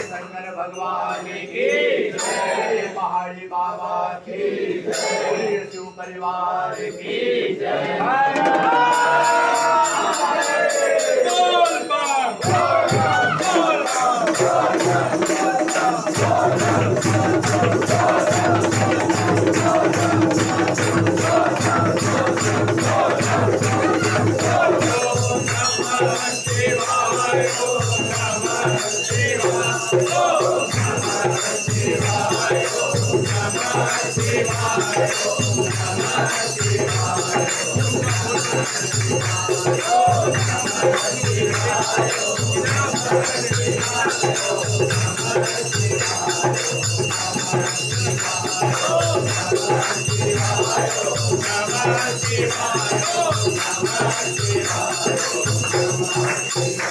शंकर भगवान की जय, पहाड़ी बाबा की जय, शिव परिवार की जय।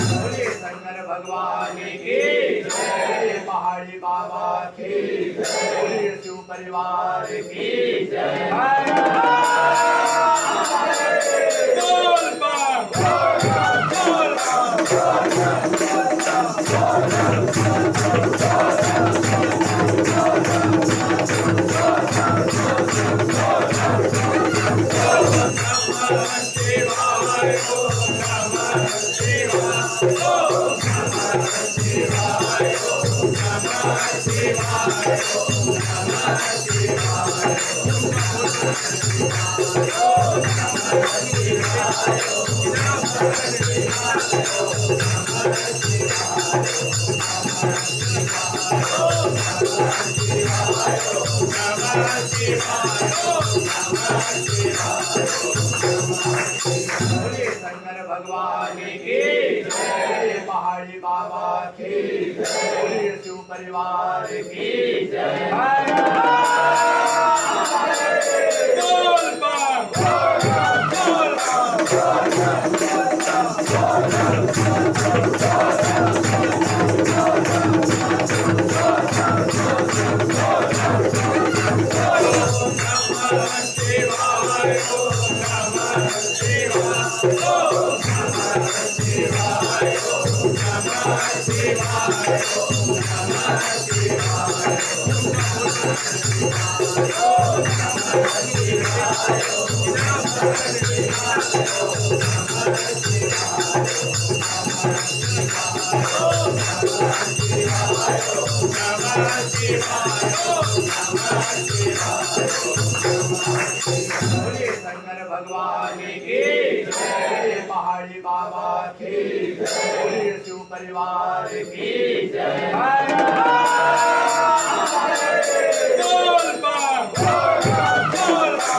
शंकर भगवान की जय, पहाड़ी बाबा की जय, शिव परिवार की जय। शंकर भगवान की जय, पहाड़ी बाबा की जय, शिव परिवार की जय। शंकर भगवान की जय, पहाड़ी बाबा की जय, शिव परिवार की जय।